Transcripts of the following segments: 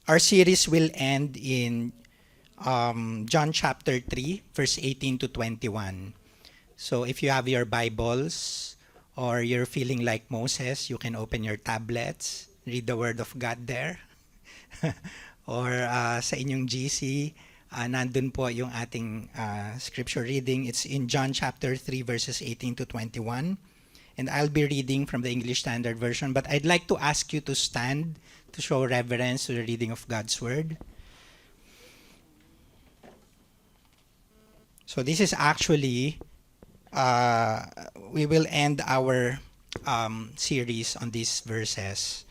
Our series will end in John chapter 3, verse 18 to 21. So if you have your Bibles or you're feeling like Moses, you can open your tablets, read the Word of God there. Or sa inyong GC, nandun po yung ating scripture reading. It's in John chapter 3, verses 18 to 21. And I'll be reading from the English Standard Version. But I'd like to ask you to stand to show reverence to the reading of God's Word. So this is actually, we will end our series on these verses.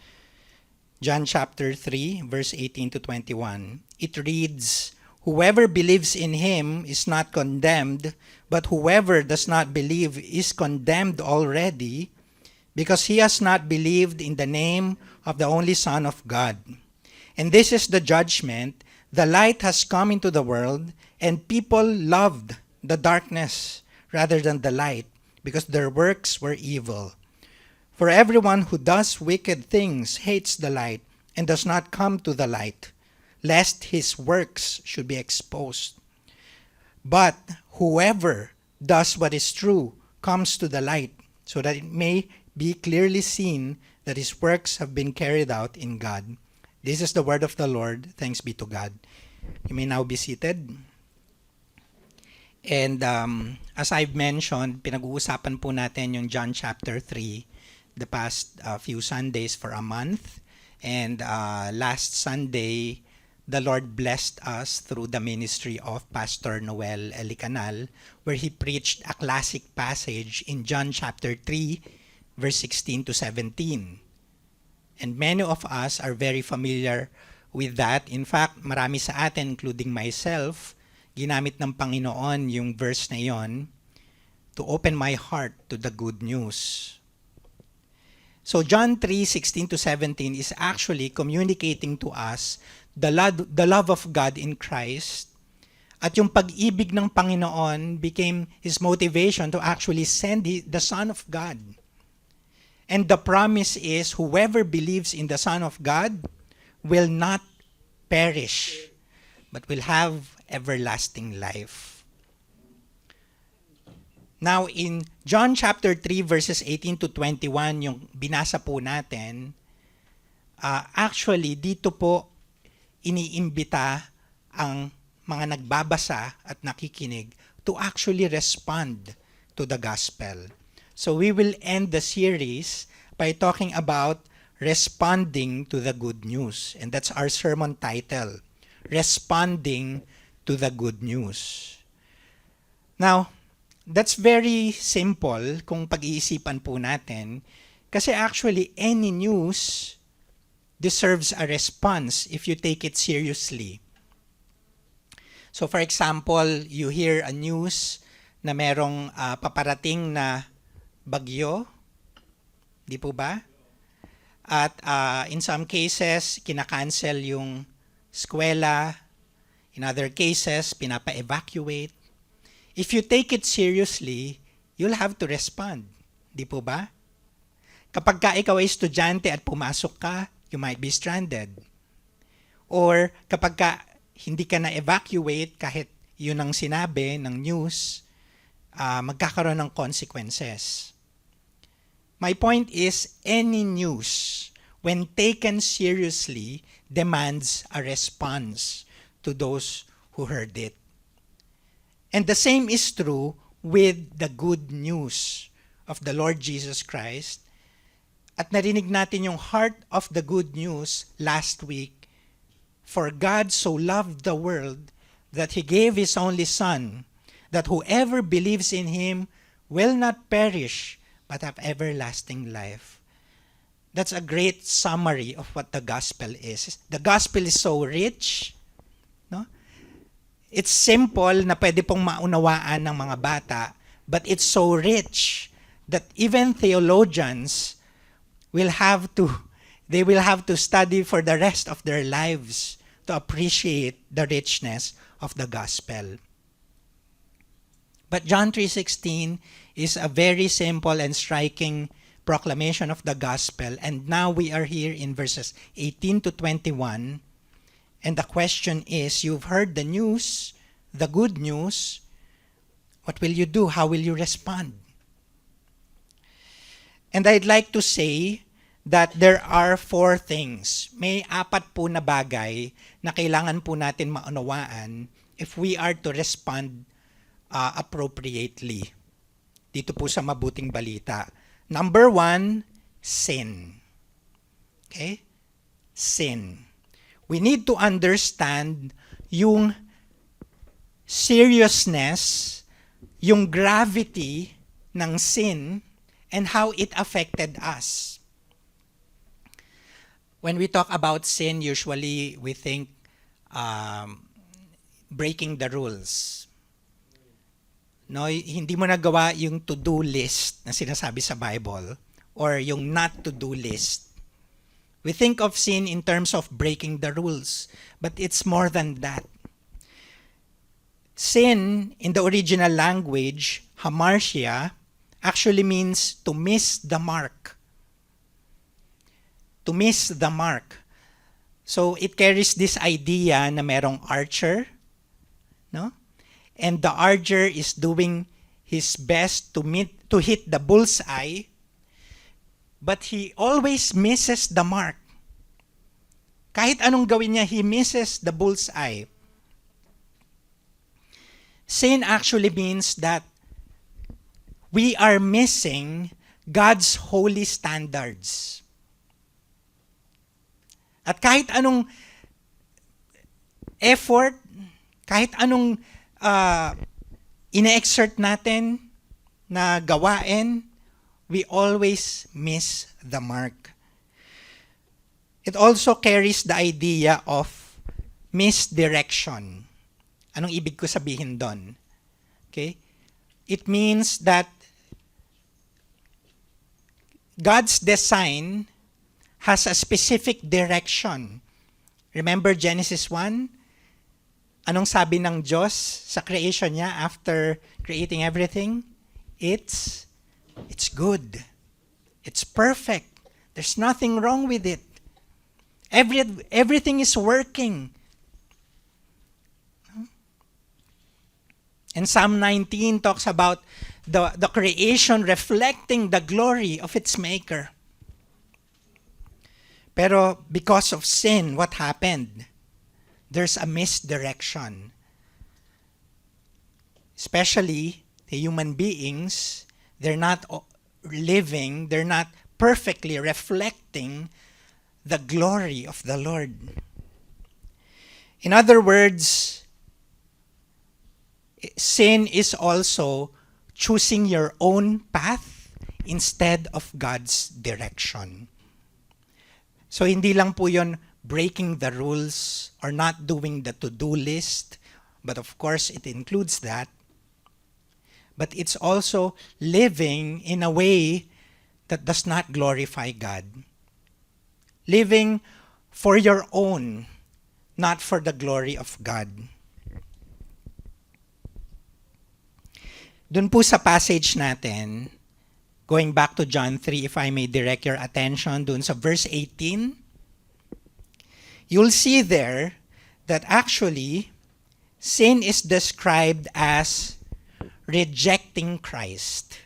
John chapter 3, verse 18 to 21. It reads, "Whoever believes in him is not condemned, but whoever does not believe is condemned already, because he has not believed in the name of the only Son of God. And this is the judgment: the light has come into the world, and people loved the darkness rather than the light, because their works were evil. For everyone who does wicked things hates the light and does not come to the light, lest his works should be exposed. But whoever does what is true comes to the light, so that it may be clearly seen that his works have been carried out in God." This is the word of the Lord. Thanks be to God. You may now be seated. And as I've mentioned, pinag-uusapan po natin yung John chapter 3 the past few Sundays for a month. And last Sunday, the Lord blessed us through the ministry of Pastor Noel Elicanal, where he preached a classic passage in John chapter 3, verse 16 to 17. And many of us are very familiar with that. In fact, marami sa atin, including myself, ginamit ng Panginoon yung verse na yon to open my heart to the good news. So John 3:16 to 17 is actually communicating to us the love of God in Christ, at yung pag-ibig ng Panginoon became His motivation to actually send the Son of God. And the promise is, whoever believes in the Son of God will not perish, but will have everlasting life. Now, in John chapter 3, verses 18 to 21, yung binasa po natin, actually, dito po iniimbita ang mga nagbabasa at nakikinig to actually respond to the gospel. So we will end the series by talking about responding to the good news. And that's our sermon title, Responding to the Good News. Now, that's very simple kung pag-iisipan po natin, kasi actually any news deserves a response if you take it seriously. So for example, you hear a news na merong paparating na bagyo, di po ba? At in some cases, kinakancel yung eskwela. In other cases, pinapa-evacuate. If you take it seriously, you'll have to respond. Di po ba? Kapag ka ikaw ay estudyante at pumasok ka, you might be stranded. Or kapag ka hindi ka na-evacuate kahit yun ang sinabi ng news, magkakaroon ng consequences. My point is, any news, when taken seriously, demands a response to those who heard it. And the same is true with the good news of the Lord Jesus Christ. At narinig natin yung heart of the good news last week. For God so loved the world that He gave His only Son, that whoever believes in Him will not perish, but have everlasting life. That's a great summary of what the gospel is. The gospel is so rich, no? It's simple na pwede pong maunawaan ng mga bata, but it's so rich that even theologians will have to study for the rest of their lives to appreciate the richness of the gospel. But John 3:16 is a very simple and striking proclamation of the gospel. And now we are here in verses 18 to 21. And the question is, you've heard the news, the good news. What will you do? How will you respond? And I'd like to say that there are 4 things. May 4 po na bagay na kailangan po natin maunawaan if we are to respond appropriately dito po sa mabuting balita. Number 1, sin. Okay? Sin. We need to understand yung seriousness, yung gravity ng sin, and how it affected us. When we talk about sin, usually we think breaking the rules. No, hindi mo nagawa yung to-do list na sinasabi sa Bible or yung not to-do list. We think of sin in terms of breaking the rules, but it's more than that. Sin, in the original language, hamartia, actually means to miss the mark. To miss the mark. So it carries this idea na merong archer, no? And the archer is doing his best to hit the bullseye, but he always misses the mark. Kahit anong gawin niya, he misses the bullseye. Sin actually means that we are missing God's holy standards. At kahit anong effort, kahit anong ina-exert natin na gawain, we always miss the mark. It also carries the idea of misdirection. Anong ibig ko sabihin doon? Okay? It means that God's design has a specific direction. Remember Genesis 1? Anong sabi ng Diyos sa creation niya after creating everything? It's good. It's perfect. There's nothing wrong with it. Everything is working. And Psalm 19 talks about the creation reflecting the glory of its maker. Pero because of sin, what happened? There's a misdirection. Especially the human beings, they're not living, they're not perfectly reflecting the glory of the Lord. In other words, sin is also choosing your own path instead of God's direction. So hindi lang po yun breaking the rules or not doing the to-do list, but of course it includes that. But it's also living in a way that does not glorify God. Living for your own, not for the glory of God. Dun po sa passage natin, going back to John 3, if I may direct your attention dun sa verse 18, you'll see there that actually sin is described as rejecting Christ,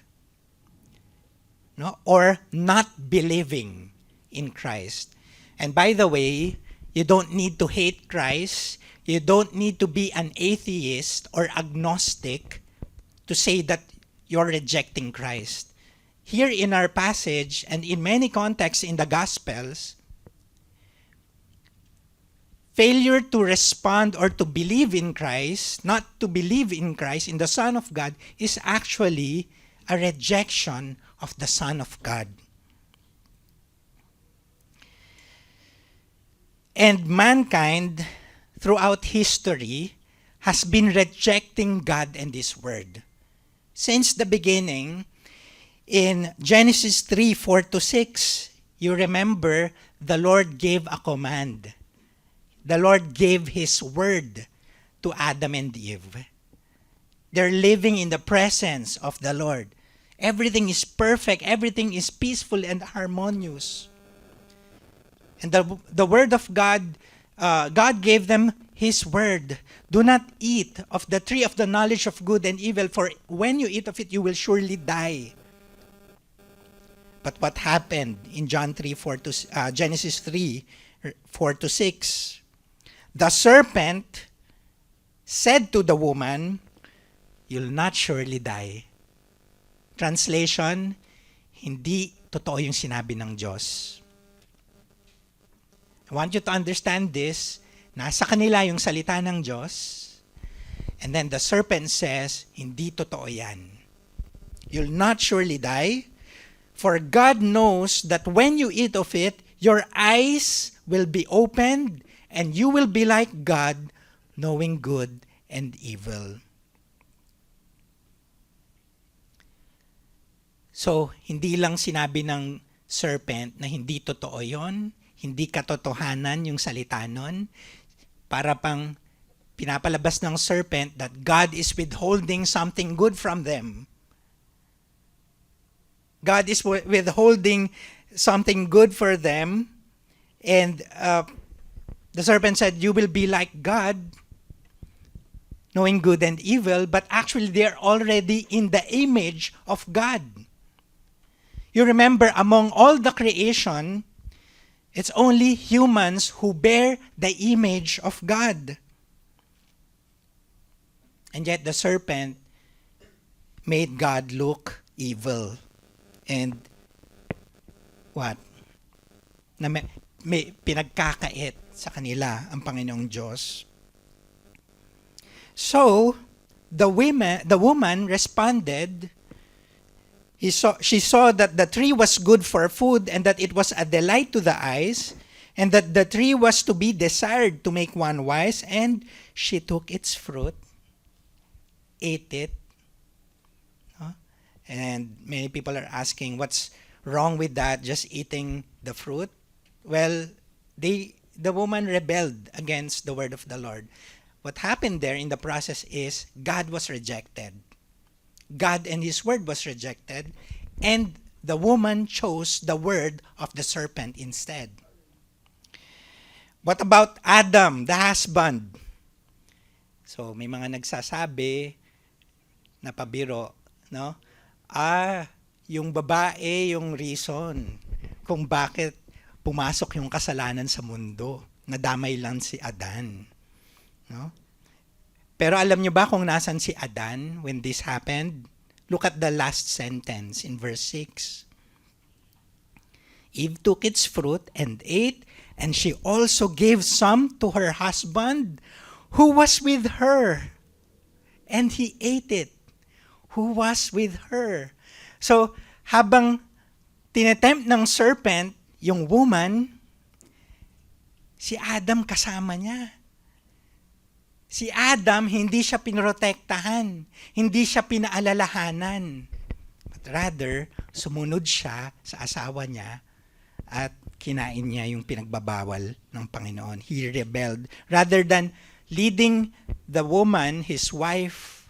no? Or not believing in Christ. And by the way, you don't need to hate Christ. You don't need to be an atheist or agnostic to say that you're rejecting Christ. Here in our passage and in many contexts in the Gospels, failure to respond or to believe in Christ, not to believe in Christ, in the Son of God, is actually a rejection of the Son of God. And mankind, throughout history, has been rejecting God and His Word. Since the beginning, in Genesis 3, 4-6, you remember the Lord gave a command. The Lord gave His Word to Adam and Eve. They're living in the presence of the Lord. Everything is perfect. Everything is peaceful and harmonious. And the Word of God God gave them His word. Do not eat of the tree of the knowledge of good and evil, for when you eat of it, you will surely die. But what happened in Genesis 3, 4 to 6? The serpent said to the woman, "You'll not surely die." Translation, hindi totoo yung sinabi ng Diyos. I want you to understand this. Nasa kanila yung salita ng Diyos. And then the serpent says, hindi totoo yan. You'll not surely die. For God knows that when you eat of it, your eyes will be opened and you will be like God, knowing good and evil. So, hindi lang sinabi ng serpent na hindi totoo yon, hindi katotohanan yung salita nun, para pang pinapalabas ng serpent that God is withholding something good from them. God is withholding something good for them, and the serpent said, "You will be like God, knowing good and evil," but actually they're already in the image of God. You remember, among all the creation, it's only humans who bear the image of God. And yet the serpent made God look evil. And what? Na may pinagkakait sa kanila ang Panginoong Diyos. So, the woman responded. She saw that the tree was good for food, and that it was a delight to the eyes, and that the tree was to be desired to make one wise, and she took its fruit, ate it. And many people are asking, what's wrong with that, just eating the fruit? Well, the woman rebelled against the word of the Lord. What happened there in the process is God was rejected. God and His word was rejected, and the woman chose the word of the serpent instead. What about Adam, the husband? So may mga nagsasabi na pabiro, no? Yung babae yung reason kung bakit pumasok yung kasalanan sa mundo. Nadamay lang si Adan, no? Pero alam nyo ba kung nasan si Adan when this happened? Look at the last sentence in verse 6. Eve took its fruit and ate, and she also gave some to her husband who was with her. And he ate it. Who was with her. So, habang tinetempt ng serpent yung woman, si Adam kasama niya. Si Adam, hindi siya pinrotektahan, hindi siya pinaalalahanan. But rather, sumunod siya sa asawa niya at kinain niya yung pinagbabawal ng Panginoon. He rebelled. Rather than leading the woman, his wife,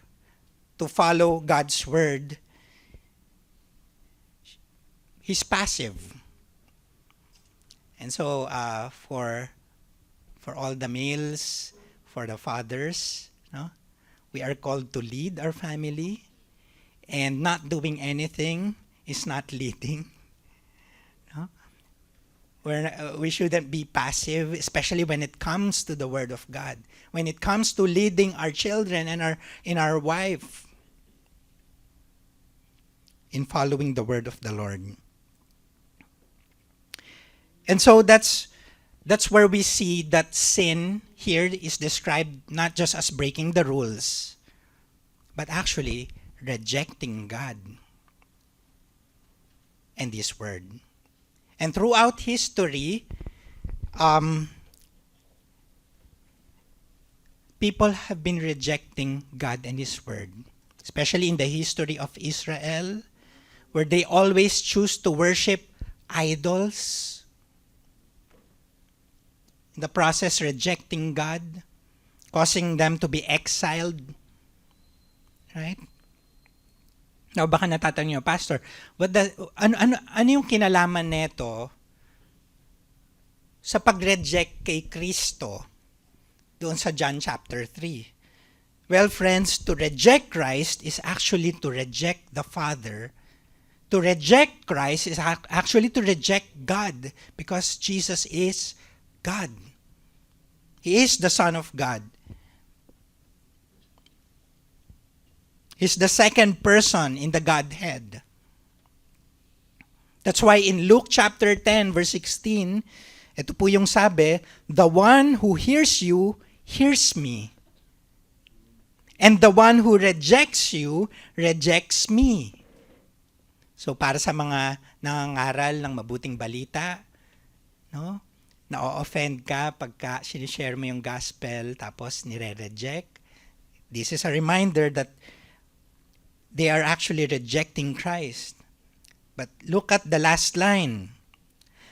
to follow God's word, he's passive. And so, for all the males, for the fathers, no? We are called to lead our family, and not doing anything is not leading. No? We shouldn't be passive, especially when it comes to the Word of God. When it comes to leading our children and our wife in following the Word of the Lord. And so that's where we see that sin here is described not just as breaking the rules, but actually rejecting God and His word. And throughout history, people have been rejecting God and His word, especially in the history of Israel, where they always choose to worship idols, in the process rejecting God, causing them to be exiled. Right? Now baka natatanong niyo, Pastor, ano yung kinalaman nito sa pag-reject kay Kristo doon sa John chapter 3? Well, friends, to reject Christ is actually to reject the Father. To reject Christ is actually to reject God, because Jesus is God. He is the Son of God. He's the second person in the Godhead. That's why in Luke chapter 10 verse 16, ito po yung sabi, "The one who hears you, hears me. And the one who rejects you, rejects me." So para sa mga nangangaral ng mabuting balita, no? Na-offend ka pagka sinishare mo yung gospel tapos nire-reject. This is a reminder that they are actually rejecting Christ. But look at the last line.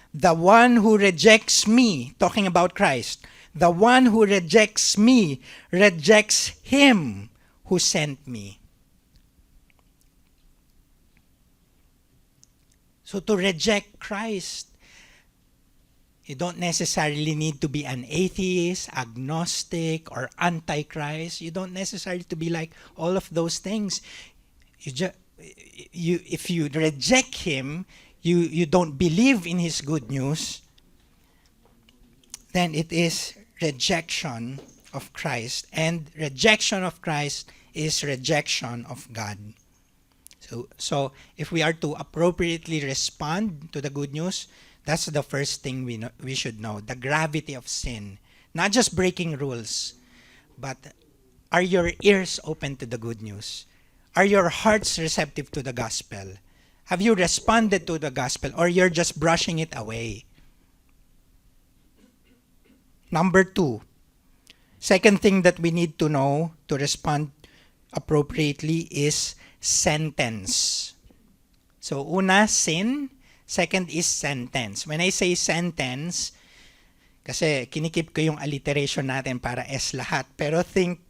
"The one who rejects me," talking about Christ, "the one who rejects me, rejects him who sent me." So to reject Christ, you don't necessarily need to be an atheist, agnostic, or antichrist. You don't necessarily to be like all of those things. If you reject him, you don't believe in his good news, then it is rejection of Christ. And rejection of Christ is rejection of God. So if we are to appropriately respond to the good news, that's the first thing we should know, the gravity of sin. Not just breaking rules, but are your ears open to the good news? Are your hearts receptive to the gospel? Have you responded to the gospel, or you're just brushing it away? Number 2, second thing that we need to know to respond appropriately is sentence. So una, sin. Second is sentence. When I say sentence, kasi kinikip ko yung alliteration natin para S lahat, pero think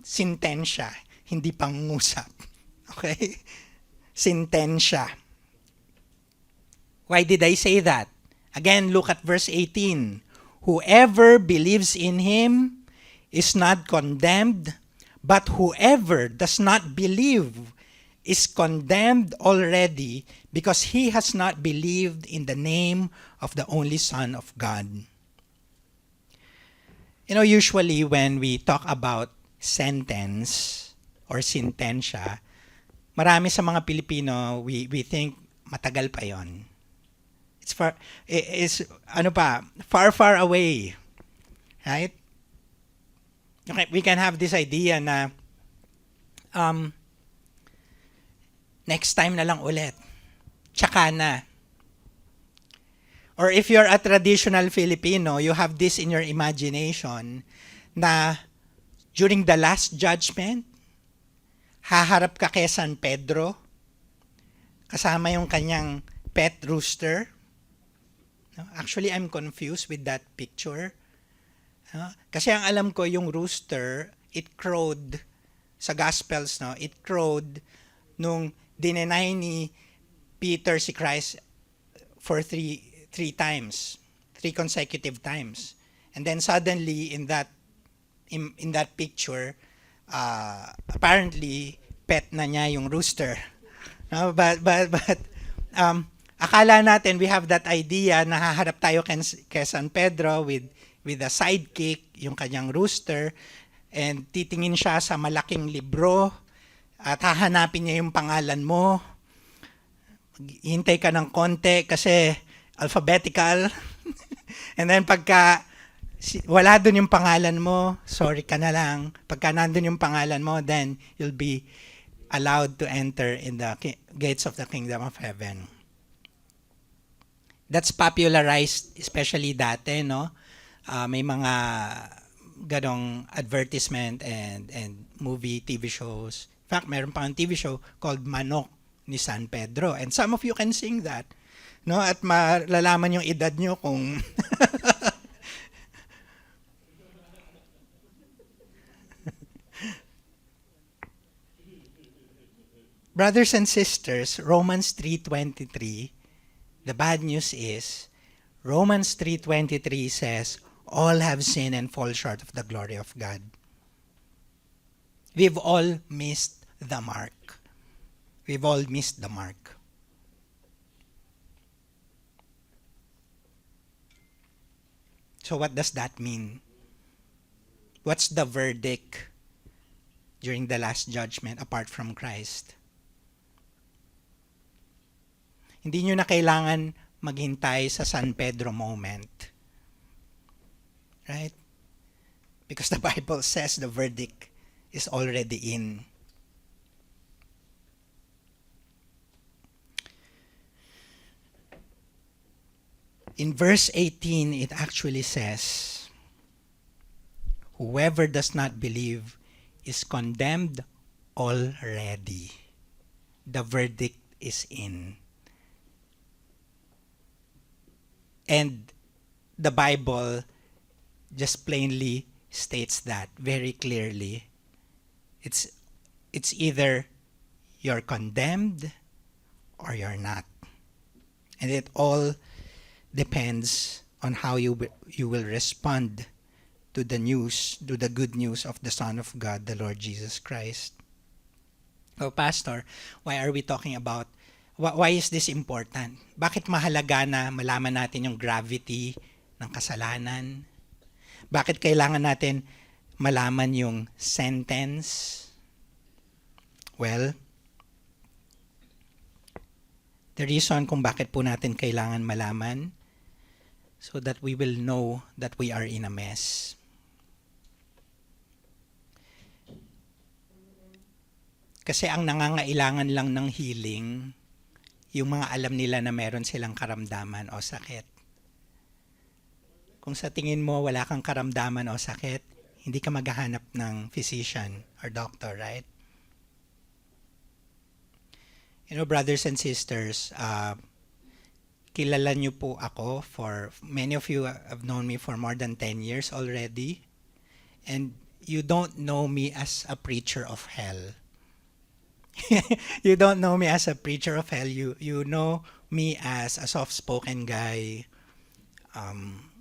sintensya, hindi pangungusap. Okay? Sintensya. Why did I say that? Again, look at verse 18. "Whoever believes in him is not condemned, but whoever does not believe is condemned already, because he has not believed in the name of the only Son of God." You know, usually when we talk about sentence or sintensya, marami sa mga Pilipino, we think matagal pa yon. It's far away. Right? Okay, we can have this idea na next time na lang ulit. Tsaka na. Or if you're a traditional Filipino, you have this in your imagination na during the last judgment, haharap ka kay San Pedro, kasama yung kanyang pet rooster. No? Actually, I'm confused with that picture. No? Kasi ang alam ko, yung rooster, it crowed sa Gospels, no? It crowed nung dinenay ni Peter si Christ for three times, 3 consecutive times. And then suddenly in that picture, apparently pet na niya yung rooster. No? But akala natin we have that idea na haharap tayo kay San Pedro with a sidekick, yung kanyang rooster, and titingin siya sa malaking libro at hahanapin niya yung pangalan mo. Hintay ka ng konti kasi alphabetical. And then pagka wala dun yung pangalan mo, sorry ka na lang. Pagka nandun yung pangalan mo, then you'll be allowed to enter in the gates of the kingdom of heaven. That's popularized, especially dati, no? May mga ganong advertisement and movie, TV shows. In fact, mayroon pa ang TV show called Manok ni San Pedro. And some of you can sing that. No? At malalaman yung edad nyo kung Brothers and sisters, Romans 3:23, the bad news is Romans 3:23 says, all have sinned and fall short of the glory of God. We've all missed the mark. We've all missed the mark. So what does that mean? What's the verdict during the last judgment apart from Christ? Hindi nyo na kailangan maghintay sa San Pedro moment. Right? Because the Bible says the verdict is already in. In verse 18, it actually says, whoever does not believe is condemned already. The verdict is in. And the Bible just plainly states that very clearly. It's either you're condemned or you're not. And it all depends on how you will respond to the news, to the good news of the Son of God, the Lord Jesus Christ. Oh, Pastor, why are we talking about, why is this important? Bakit mahalaga na malaman natin yung gravity ng kasalanan? Bakit kailangan natin malaman yung sentence? Well, the reason kung bakit po natin kailangan malaman, so that we will know that we are in a mess. Kasi ang nangangailangan lang ng healing, yung mga alam nila na meron silang karamdaman o sakit. Kung sa tingin mo wala kang karamdaman o sakit, hindi ka maghahanap ng physician or doctor, right? You know, brothers and sisters, kilala niyo po ako many of you have known me for more than 10 years already. And you don't know me as a preacher of hell. You don't know me as a preacher of hell. You know me as a soft-spoken guy.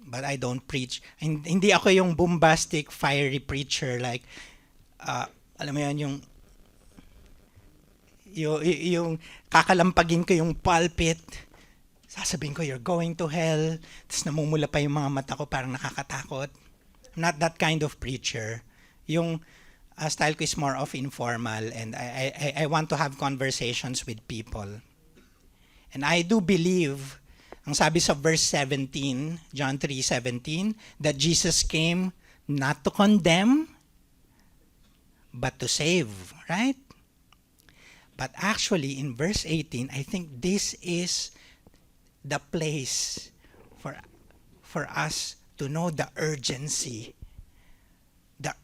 But I don't preach. Hindi ako yung bombastic, fiery preacher like, alam mo yan, yung kakalampagin ko yung pulpit, sasabihin ko, you're going to hell, tapos namumula pa yung mga mata ko, parang nakakatakot. I'm not that kind of preacher. Yung style ko is more of informal, and I want to have conversations with people. And I do believe, ang sabi sa verse 17, John 3:17, that Jesus came not to condemn, but to save, right? But actually, in verse 18, I think this is the place for us to know the urgency that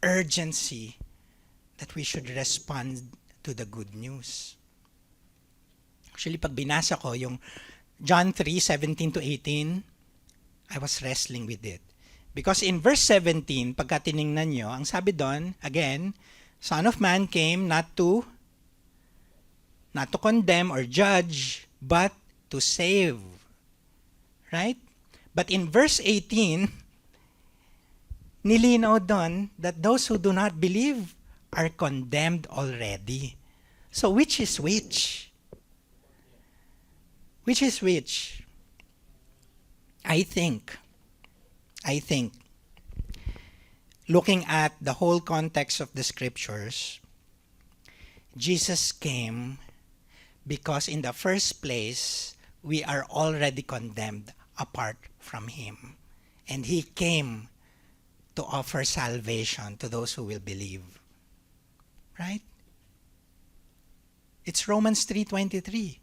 we should respond to the good news. Actually, pag binasa ko yung John 3:17 to 18, I was wrestling with it. Because in verse 17, pagka tiningnan nyo, ang sabi doon, again, Son of Man came not to condemn or judge, but to save. Right? But in verse 18, nilinaw doon that those who do not believe are condemned already. So which is which? Which is which? I think, looking at the whole context of the scriptures, Jesus came because in the first place, we are already condemned apart from Him. And He came to offer salvation to those who will believe. Right? It's Romans 3:23.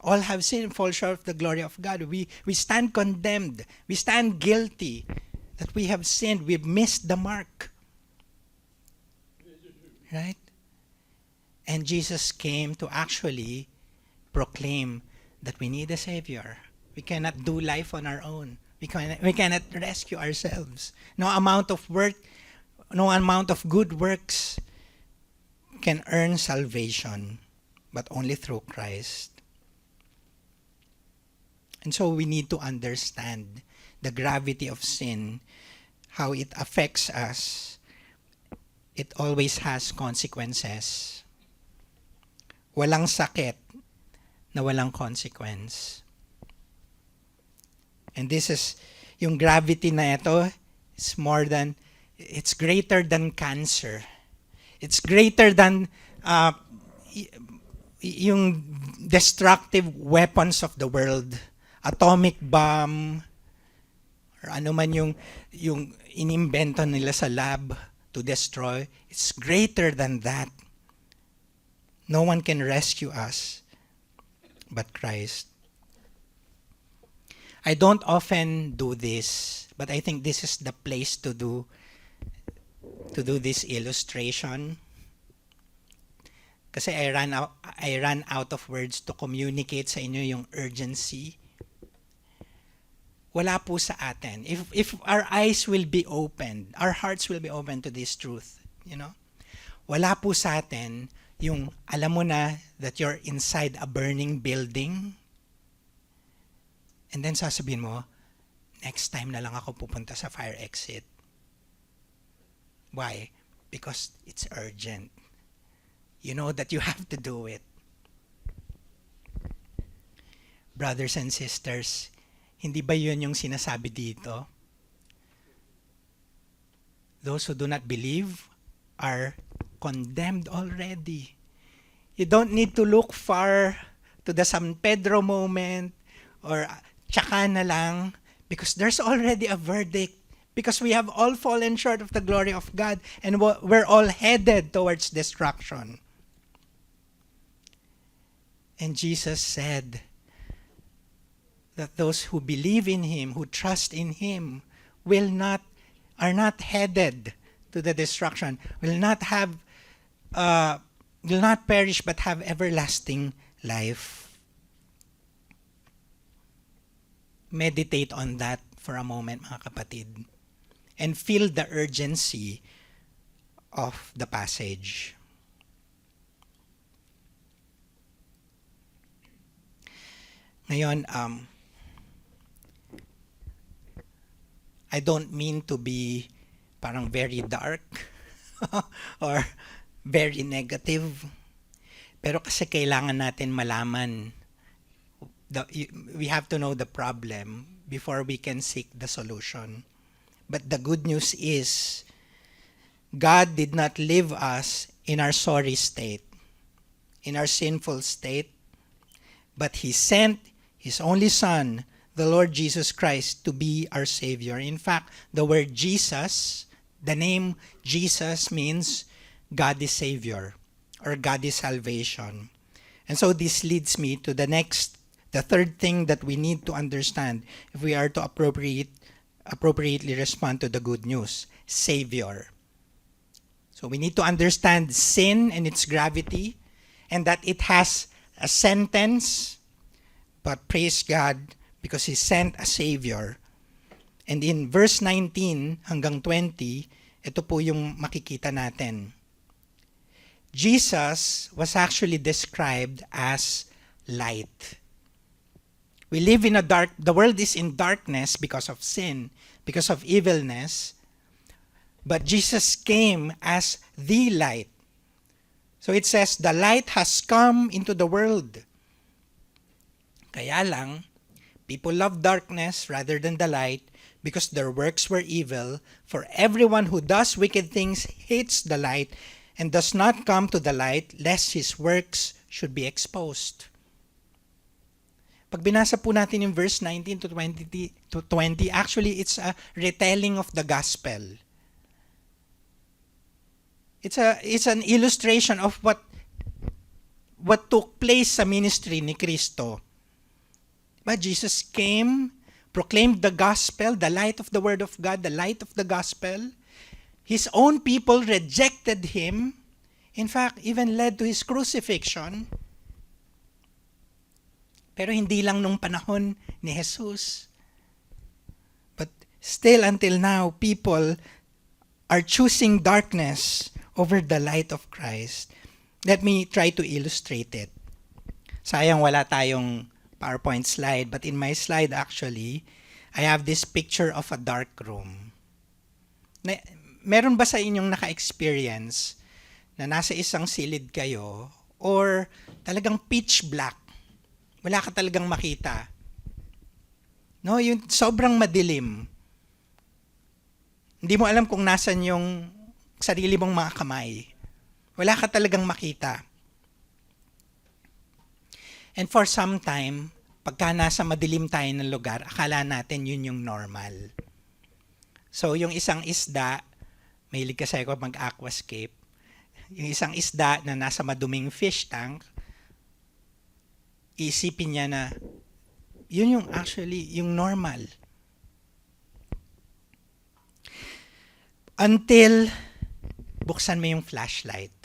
All have sinned and fall short of the glory of God. We stand condemned. We stand guilty that we have sinned. We've missed the mark. Right? And Jesus came to actually proclaim that we need a Savior. We cannot do life on our own. We cannot rescue ourselves. No amount of work, no amount of good works can earn salvation, but only through Christ. And so we need to understand the gravity of sin, how it affects us. It always has consequences. Walang sakit na walang consequence. And this is, yung gravity na ito, it's greater than cancer. It's greater than yung destructive weapons of the world, atomic bomb, or ano man yung inimbento nila sa lab to destroy. It's greater than that. No one can rescue us but Christ. I don't often do this, but I think this is the place to do this illustration. Kasi I ran out of words to communicate sa inyo yung urgency. Wala po sa atin. If our eyes will be opened, our hearts will be open to this truth, wala po sa atin yung alam mo na that you're inside a burning building, and then sasabihin mo, next time na lang ako pupunta sa fire exit. Why? Because it's urgent. You know that you have to do it. Brothers and sisters, hindi ba yun yung sinasabi dito? Those who do not believe are condemned already. You don't need to look far to the San Pedro moment or tsaka na lang, because there's already a verdict. Because we have all fallen short of the glory of God and we're all headed towards destruction. And Jesus said that those who believe in Him, who trust in Him, are not headed to the destruction, will not perish but have everlasting life. Meditate on that for a moment, mga kapatid, and feel the urgency of the passage. Ngayon, I don't mean to be parang very dark or very negative. Pero kasi kailangan natin malaman. We have to know the problem before we can seek the solution. But the good news is, God did not leave us in our sorry state, in our sinful state, but He sent His only Son, the Lord Jesus Christ, to be our Savior. In fact, the word Jesus, the name Jesus means God is Savior, or God is salvation. And so this leads me to the third thing that we need to understand if we are to appropriately respond to the good news: Savior. So we need to understand sin and its gravity, and that it has a sentence, but praise God because He sent a Savior. And in verse 19 hanggang 20, ito po yung makikita natin. Jesus was actually described as light. We live in the world is in darkness because of sin, because of evilness. But Jesus came as the light. So it says, the light has come into the world. Kaya lang, people love darkness rather than the light because their works were evil. For everyone who does wicked things hates the light and does not come to the light, lest his works should be exposed. Pag binasa po natin yung verse 19 to 20, actually it's a retelling of the gospel. It's an illustration of what took place sa ministry ni Kristo. But Jesus came, proclaimed the gospel, the light of the word of God, the light of the gospel. His own people rejected Him. In fact, even led to His crucifixion. Pero hindi lang nung panahon ni Jesus. But still until now, people are choosing darkness over the light of Christ. Let me try to illustrate it. Sayang wala tayong PowerPoint slide, but in my slide actually, I have this picture of a dark room. Meron ba sa inyong naka-experience na nasa isang silid kayo or talagang pitch black? Wala ka talagang makita. No, yung sobrang madilim. Hindi mo alam kung nasan yung sarili mong mga kamay. Wala ka talagang makita. And for some time, pagka nasa madilim tayo ng lugar, akala natin yun yung normal. So, yung isang isda, mahilig kasi ako mag-aquascape, yung isang isda na nasa maduming fish tank, isipin niya na, yun yung actually, yung normal. Until, buksan mo yung flashlight.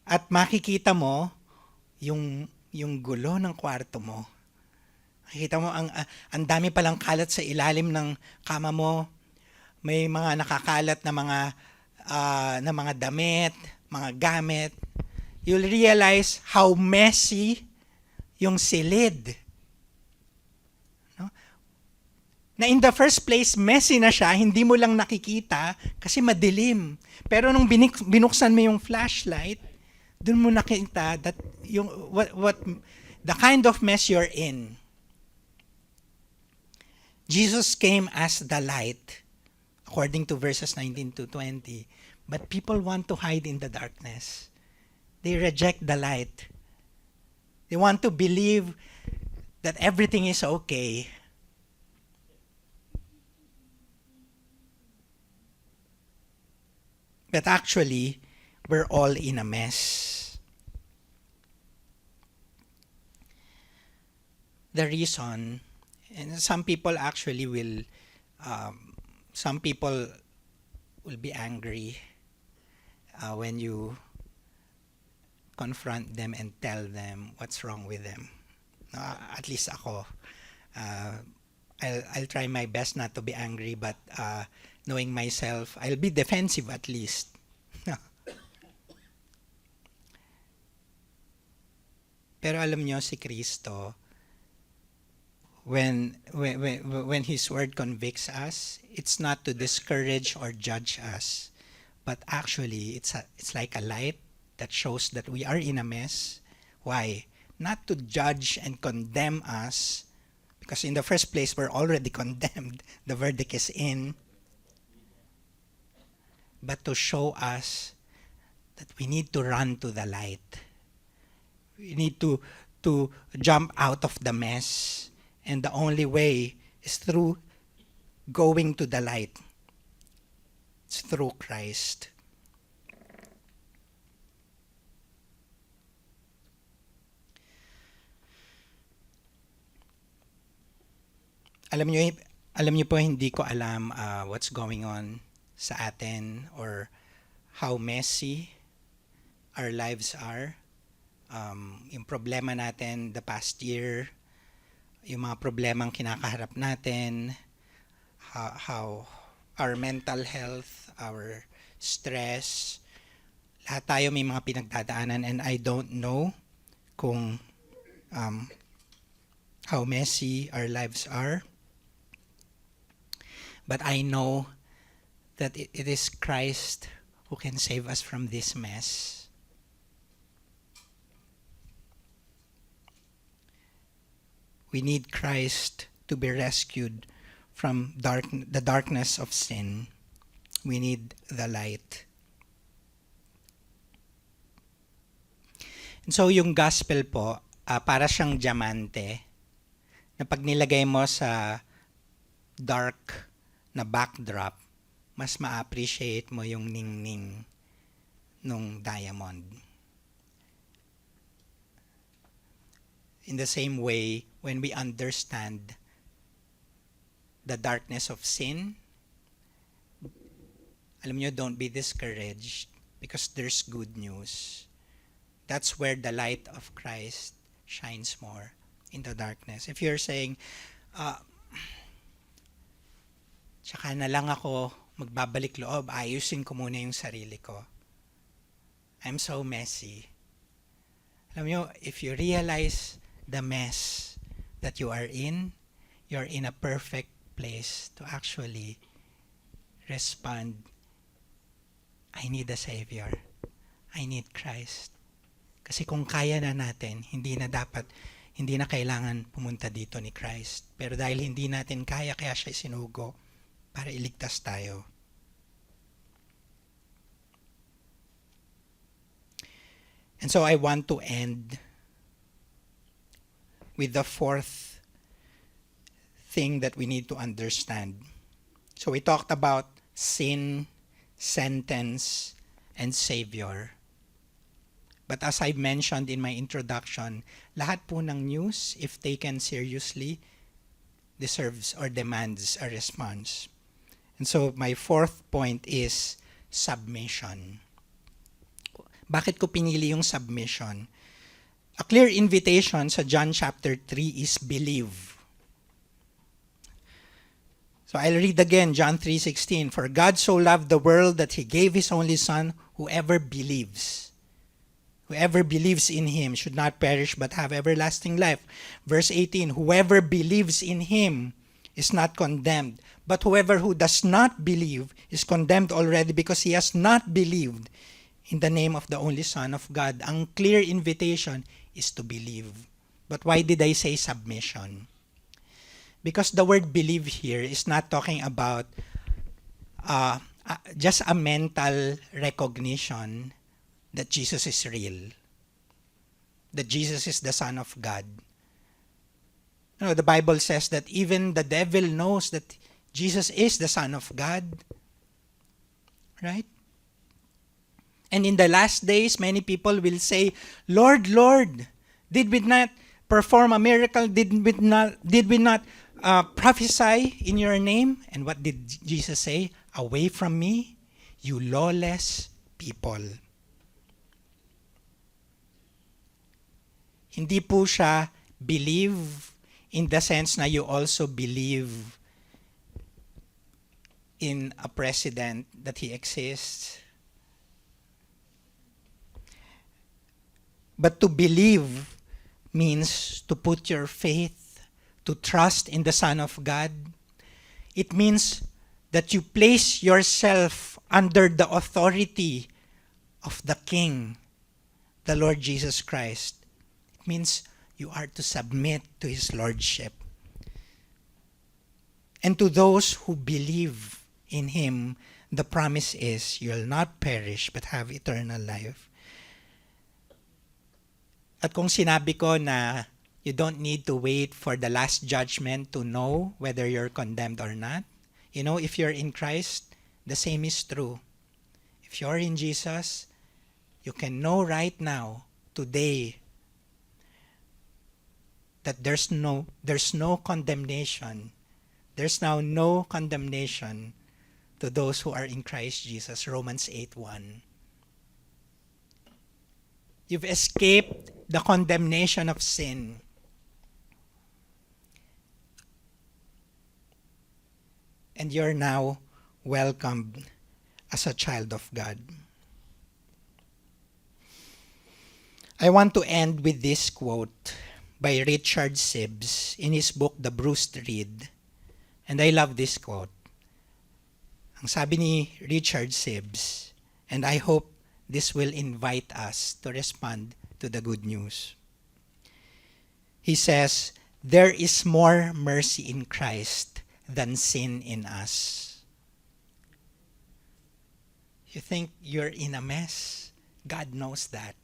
At makikita mo, yung gulo ng kwarto mo. Makikita mo, ang dami palang kalat sa ilalim ng kama mo. May mga nakakalat na mga damit, mga gamit. You'll realize how messy yung silid. No? Na in the first place, messy na siya, hindi mo lang nakikita kasi madilim. Pero nung binuksan mo yung flashlight, doon mo nakita that yung what the kind of mess you're in. Jesus came as the light, according to verses 19 to 20. But people want to hide in the darkness. They reject the light. They want to believe that everything is okay. But actually, we're all in a mess. The reason, and some people actually will, some people will be angry when you confront them and tell them what's wrong with them. At least ako. I'll try my best not to be angry, but knowing myself, I'll be defensive at least. Pero alam nyo, si Kristo, when His Word convicts us, it's not to discourage or judge us, but actually, it's like a light that shows that we are in a mess. Why? Not to judge and condemn us, because in the first place, we're already condemned. The verdict is in. But to show us that we need to run to the light. We need to jump out of the mess. And the only way is through going to the light. It's through Christ. Alam niyo po, hindi ko alam what's going on sa atin or how messy our lives are. Yung problema natin the past year, yung mga problemang kinakaharap natin, how our mental health, our stress, lahat tayo may mga pinagdadaanan, and I don't know kung how messy our lives are. But I know that it is Christ who can save us from this mess. We need Christ to be rescued from the darkness of sin. We need the light. And so yung gospel po, para siyang diamante na pag nilagay mo sa dark na backdrop, mas ma-appreciate mo yung ningning nung diamond. In the same way, when we understand the darkness of sin, alam nyo, don't be discouraged because there's good news. That's where the light of Christ shines more in the darkness. If you're saying, tsaka na lang ako magbabalik loob, ayusin ko muna yung sarili ko. I'm so messy. Alam nyo, if you realize the mess that you are in, you're in a perfect place to actually respond, I need a Savior. I need Christ. Kasi kung kaya na natin, hindi na kailangan pumunta dito ni Christ. Pero dahil hindi natin kaya siya sinugo para iligtas tayo. And so I want to end with the fourth thing that we need to understand. So we talked about sin, sentence, and Savior. But as I mentioned in my introduction, lahat po ng news, if taken seriously, deserves or demands a response. And so my fourth point is submission. Bakit ko pinili yung submission? A clear invitation sa John chapter 3 is believe. So I'll read again John 3:16. For God so loved the world that He gave His only Son, whoever believes in Him should not perish but have everlasting life. Verse 18, whoever believes in Him is not condemned, but whoever who does not believe is condemned already because he has not believed in the name of the only Son of God. Ang clear invitation is to believe. But why did I say submission? Because the word believe here is not talking about just a mental recognition that Jesus is real, that Jesus is the Son of God. You know, the Bible says that even the devil knows that Jesus is the Son of God. Right? And in the last days, many people will say, Lord, Lord, did we not perform a miracle? Did we not prophesy in your name? And what did Jesus say? Away from me, you lawless people. Hindi po siya believe in the sense na you also believe in a president that he exists. But to believe means to put your faith, to trust in the Son of God. It means that you place yourself under the authority of the King, the Lord Jesus Christ. It means you are to submit to His Lordship. And to those who believe in Him, the promise is you'll not perish but have eternal life. At kung sinabi ko na you don't need to wait for the last judgment to know whether you're condemned or not, you know, if you're in Christ, the same is true. If you're in Jesus, you can know right now, today, that there's no condemnation. There's now no condemnation to those who are in Christ Jesus. Romans 8:1. You've escaped the condemnation of sin. And you're now welcomed as a child of God. I want to end with this quote by Richard Sibbes in his book, The Bruised Reed. And I love this quote. Ang sabi ni Richard Sibbes, and I hope this will invite us to respond to the good news. He says, there is more mercy in Christ than sin in us. You think you're in a mess? God knows that.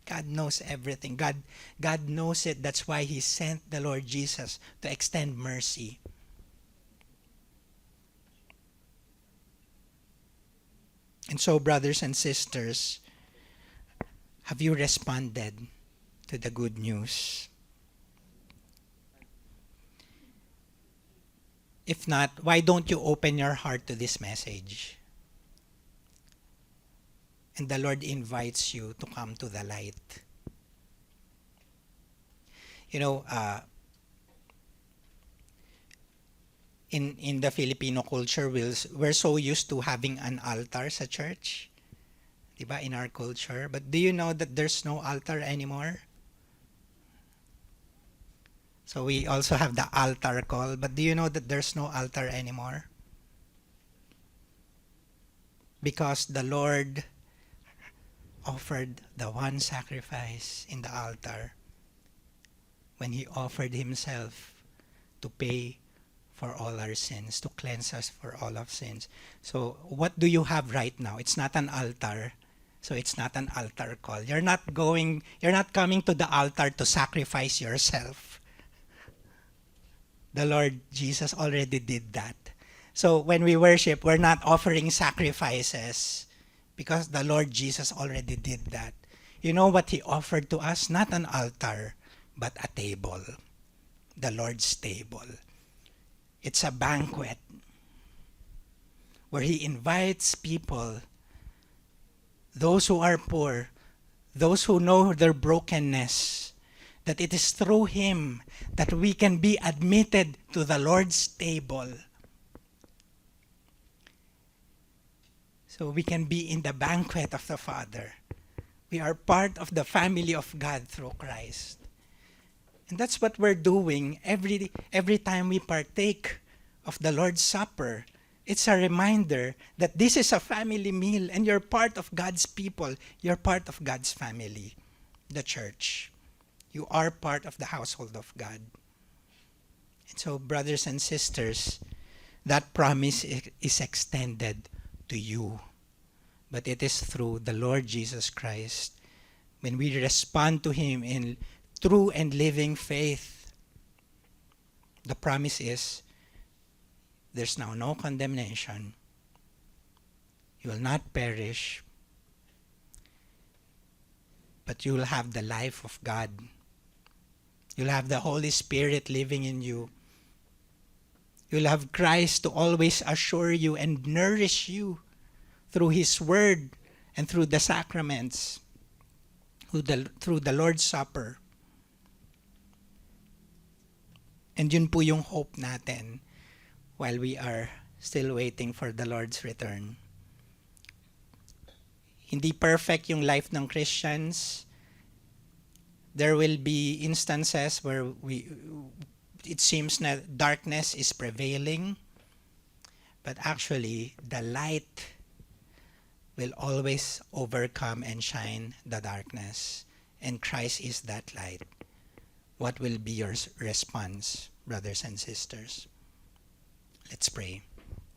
God knows everything. God knows it. That's why He sent the Lord Jesus to extend mercy. And so, brothers and sisters, have you responded to the good news? If not, why don't you open your heart to this message? And the Lord invites you to come to the light. You know, in the Filipino culture, we're so used to having an altar sa church. Diba, in our culture. But do you know that there's no altar anymore? So we also have the altar call. But do you know that there's no altar anymore? Because the Lord offered the one sacrifice in the altar when He offered Himself to pay for all our sins, to cleanse us for all of sins. So what do you have right now? It's not an altar. So it's not an altar call. You're not coming to the altar to sacrifice yourself. The Lord Jesus already did that. So when we worship, we're not offering sacrifices because the Lord Jesus already did that. You know what He offered to us? Not an altar, but a table. The Lord's table. It's a banquet where He invites people, those who are poor, those who know their brokenness, that it is through Him that we can be admitted to the Lord's table. So we can be in the banquet of the Father. We are part of the family of God through Christ. And that's what we're doing every time we partake of the Lord's Supper. It's a reminder that this is a family meal and you're part of God's people. You're part of God's family, the church. You are part of the household of God. And so, brothers and sisters, that promise is extended to you. But it is through the Lord Jesus Christ. When we respond to Him in true and living faith, the promise is, there's now no condemnation. You will not perish, but you will have the life of God. You'll have the Holy Spirit living in you. You'll have Christ to always assure you and nourish you through His Word and through the sacraments, through the Lord's Supper. And yun po yung hope natin while we are still waiting for the Lord's return. Hindi perfect yung life ng Christians. There will be instances where it seems that darkness is prevailing, but actually the light will always overcome and shine the darkness. And Christ is that light. What will be your response, brothers and sisters? Let's pray.